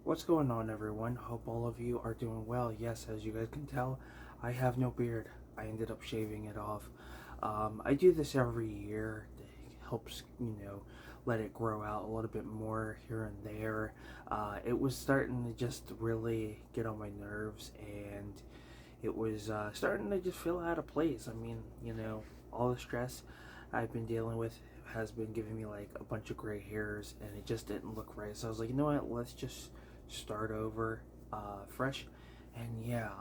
What's going on, everyone? Hope all of you are doing well. Yes, as you guys can tell, I have no beard. I ended up shaving it off. I do this every year. It helps, let it grow out a little bit more here and there. It was starting to just really get on my nerves, and it was starting to just feel out of place. I mean, all the stress I've been dealing with has been giving me like a bunch of gray hairs, and it just didn't look right. So I was like, you know what? Let's just start over, fresh. And yeah,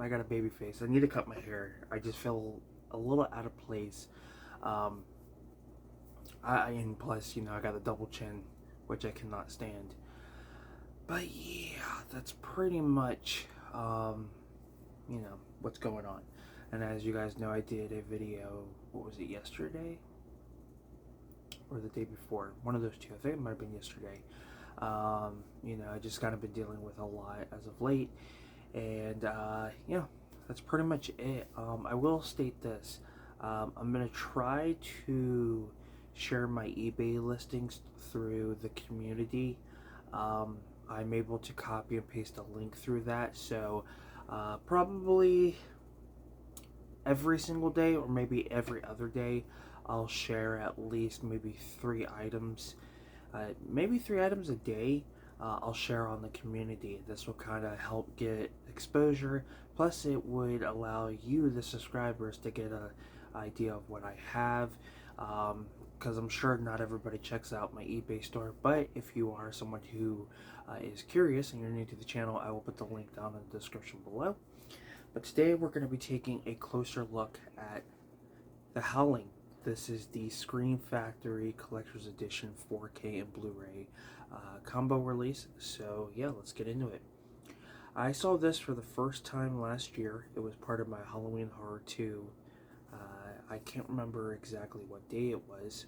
I got a baby face. I need to cut my hair. I just feel a little out of place. Um, and plus, I got a double chin, which I cannot stand. But yeah, that's pretty much, what's going on. And as you guys know, I did a video, what was it, yesterday? Or the day before? One of those two. I think it might have been yesterday. I just kind of been dealing with a lot as of late. And, that's pretty much it. I will state this. I'm going to try to share my eBay listings through the community. Um, I'm able to copy and paste a link through that. So, probably every single day or maybe every other day, I'll share at least maybe maybe 3 items a day. I'll share on the community. This will kind of help get exposure. Plus, it would allow you, the subscribers, to get an idea of what I have. Because I'm sure not everybody checks out my eBay store. But if you are someone who is curious and you're new to the channel, I will put the link down in the description below. But today we're going to be taking a closer look at the Howling. This is the Scream Factory Collector's Edition 4K and Blu-ray combo release. So yeah, let's get into it. I saw this for the first time last year. It was part of my Halloween Horror 2. I can't remember exactly what day it was,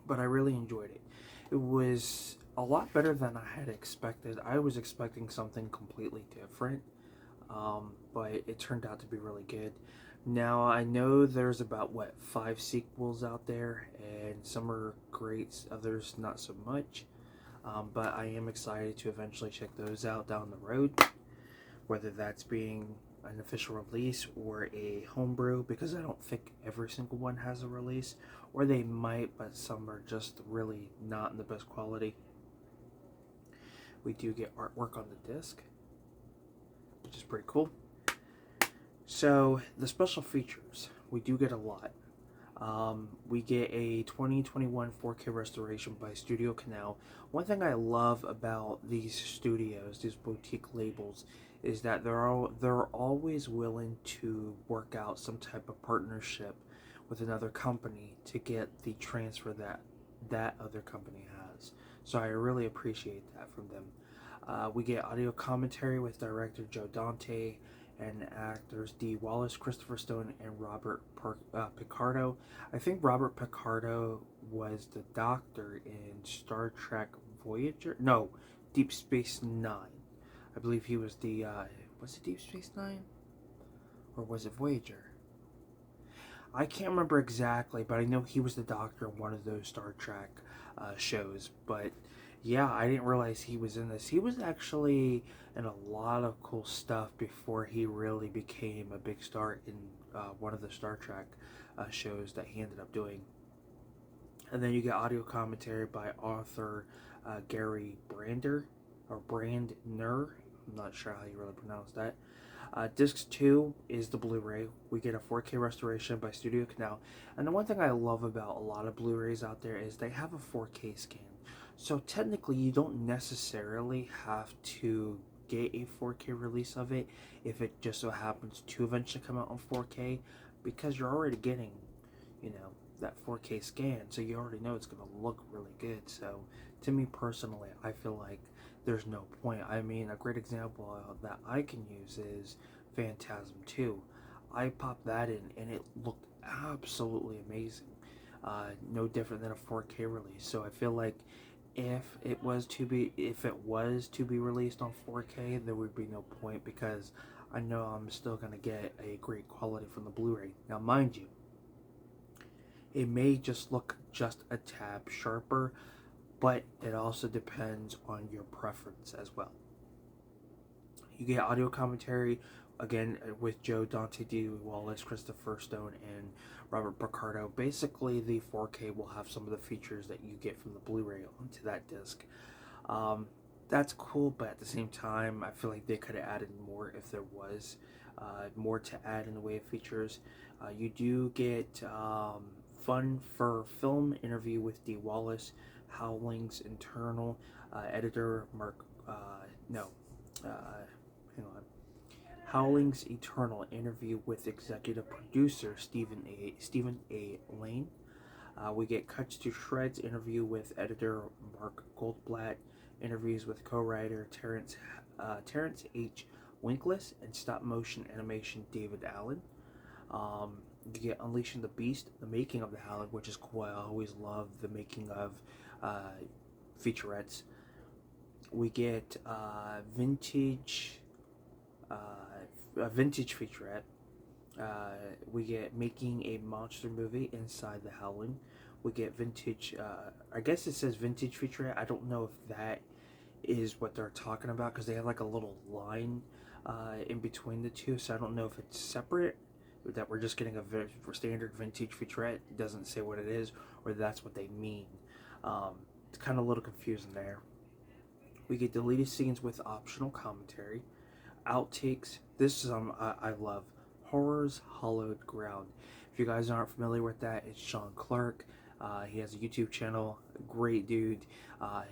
but I really enjoyed it. It was a lot better than I had expected. I was expecting something completely different, but it turned out to be really good. Now, I know there's about, 5 sequels out there, and some are great, others not so much. But I am excited to eventually check those out down the road, whether that's being an official release or a homebrew, because I don't think every single one has a release, or they might, but some are just really not in the best quality. We do get artwork on the disc, which is pretty cool. So the special features, we do get a lot. We get a 2021 4K restoration by Studio Canal. One thing I love about these studios, these boutique labels, is that they're always willing to work out some type of partnership with another company to get the transfer that other company has. So I really appreciate that from them. We get audio commentary with director Joe Dante and actors Dee Wallace, Christopher Stone, and Robert Picardo. I think Robert Picardo was the doctor in Star Trek Voyager. No, Deep Space Nine. I believe he was the. Was it Deep Space Nine? Or was it Voyager? I can't remember exactly, but I know he was the doctor in one of those Star Trek shows. But yeah, I didn't realize he was in this. He was actually in a lot of cool stuff before he really became a big star in one of the Star Trek shows that he ended up doing. And then you get audio commentary by author Gary Brandner. I'm not sure how you really pronounce that. Disc 2 is the Blu-ray. We get a 4K restoration by Studio Canal. And the one thing I love about a lot of Blu-rays out there is they have a 4K scan. So technically you don't necessarily have to get a 4K release of it if it just so happens to eventually come out on 4K, because you're already getting, that 4K scan, so you already know it's going to look really good. So to me personally, I feel like there's no point. I mean, a great example that I can use is Phantasm 2. I popped that in and it looked absolutely amazing. No different than a 4K release. So I feel like if it was to be released on 4K, there would be no point, because I know I'm still going to get a great quality from the Blu-ray. Now, mind you, it may just look just a tad sharper, but it also depends on your preference as well. You get audio commentary again with Joe Dante D. Wallace, Christopher Stone, and Robert Picardo. Basically, the 4K will have some of the features that you get from the Blu-ray onto that disc. Um, that's cool, but at the same time, I feel like they could have added more if there was more to add in the way of features. You do get fun for film interview with D. Wallace, Howling's internal editor Mark. No, hang on. Howling's Eternal interview with executive producer Stephen A. Lane. We get Cuts to Shreds interview with editor Mark Goldblatt, interviews with co-writer Terrence H. Winkless, and stop motion animation David Allen. You get Unleashing the Beast, the making of the Howling, which is cool. I always love the making of featurettes. We get a vintage featurette. We get Making a Monster Movie Inside the Howling. We get vintage, I guess it says vintage featurette. I don't know if that is what they're talking about because they have like a little line in between the two, so I don't know if it's separate, or that we're just getting a standard vintage featurette. It doesn't say what it is, or that's what they mean. It's kind of a little confusing there. We get deleted scenes with optional commentary, outtakes. This is I love Horrors Hollowed Ground. If you guys aren't familiar with that, it's Sean Clark. He has a YouTube channel. Great dude.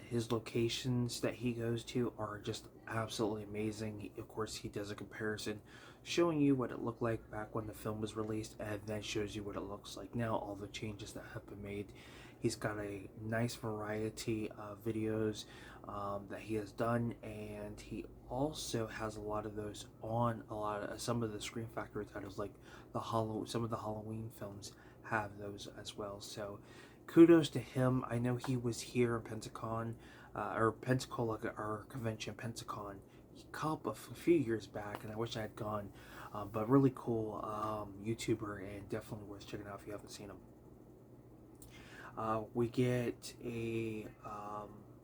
His locations that he goes to are just absolutely amazing. Of course, he does a comparison showing you what it looked like back when the film was released, and then shows you what it looks like now, all the changes that have been made. He's got a nice variety of videos that he has done, and he also has a lot of those on some of the Scream Factory titles, like some of the Halloween films have those as well. So kudos to him. I know he was here in Pensacon, or Pensacola, our convention, Pensacon, a few years back, and I wish I had gone. But really cool YouTuber, and definitely worth checking out if you haven't seen him. We get a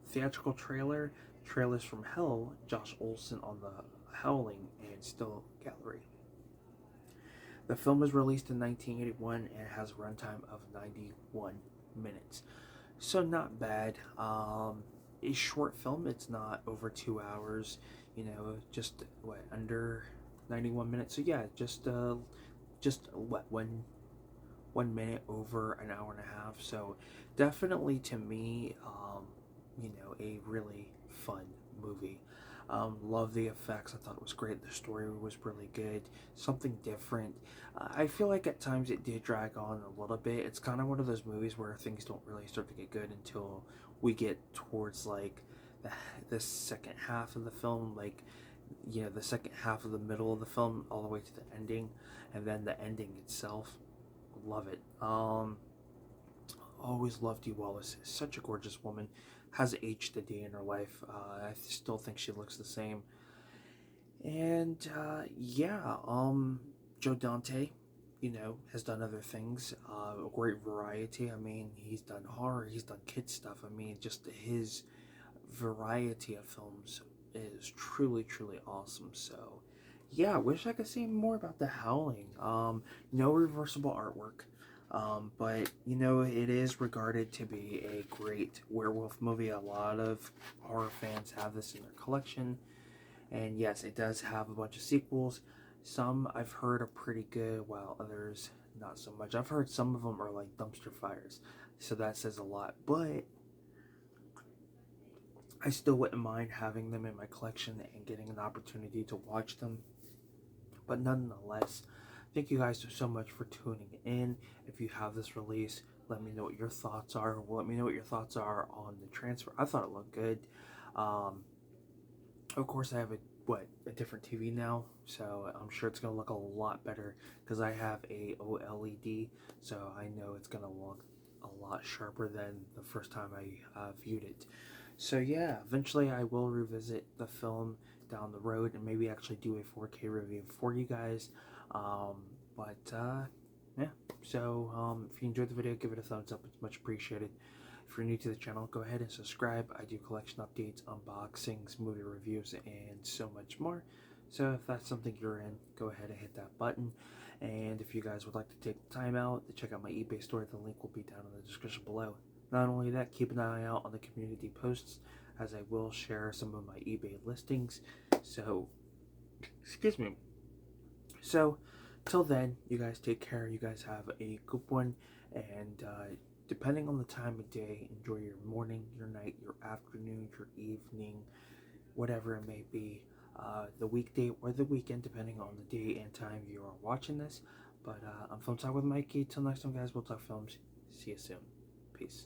theatrical trailers from Hell, Josh Olson on the Howling, and Still Gallery. The film was released in 1981 and has a runtime of 91 minutes. So not bad. A short film. It's not over 2 hours. Just under 91 minutes. So yeah, just what, 1 minute over an hour and a half. So definitely to me, a really fun movie. Love the effects. I thought it was great. The story was really good. Something different. I feel like at times it did drag on a little bit. It's kind of one of those movies where things don't really start to get good until we get towards like the second half of the film, like the second half of the middle of the film, all the way to the ending, and then the ending itself. Love it. Always loved Dee Wallace. Such a gorgeous woman. Has aged a day in her life. I still think she looks the same. And Joe Dante, has done other things. A great variety. I mean, he's done horror. He's done kid stuff. I mean, just his variety of films is truly, truly awesome. So, yeah, I wish I could say more about The Howling. No reversible artwork. But it is regarded to be a great werewolf movie. A lot of horror fans have this in their collection, and yes, it does have a bunch of sequels. Some I've heard are pretty good, while others not so much. I've heard some of them are like dumpster fires, so that says a lot. But I still wouldn't mind having them in my collection and getting an opportunity to watch them. But nonetheless, thank you guys so much for tuning in. If you have this release, let me know what your thoughts are. Let me know what your thoughts are on the transfer. I thought it looked good. Of course, I have a different TV now, so I'm sure it's going to look a lot better because I have a OLED, so I know it's going to look a lot sharper than the first time I viewed it. So yeah, eventually I will revisit the film down the road and maybe actually do a 4K review for you guys. Yeah, so if you enjoyed the video, give it a thumbs up. It's much appreciated. If you're new to the channel, go ahead and subscribe. I do collection updates, unboxings, movie reviews, and so much more. So if that's something you're in, go ahead and hit that button. And if you guys would like to take the time out to check out my eBay store, the link will be down in the description below. Not only that, keep an eye out on the community posts, as I will share some of my eBay listings. So, excuse me. So, till then, you guys take care. You guys have a good one. And depending on the time of day, enjoy your morning, your night, your afternoon, your evening, whatever it may be. The weekday or the weekend, depending on the day and time you are watching this. But I'm Film Talk with Mikey. Till next time, guys, we'll talk films. See you soon. Peace.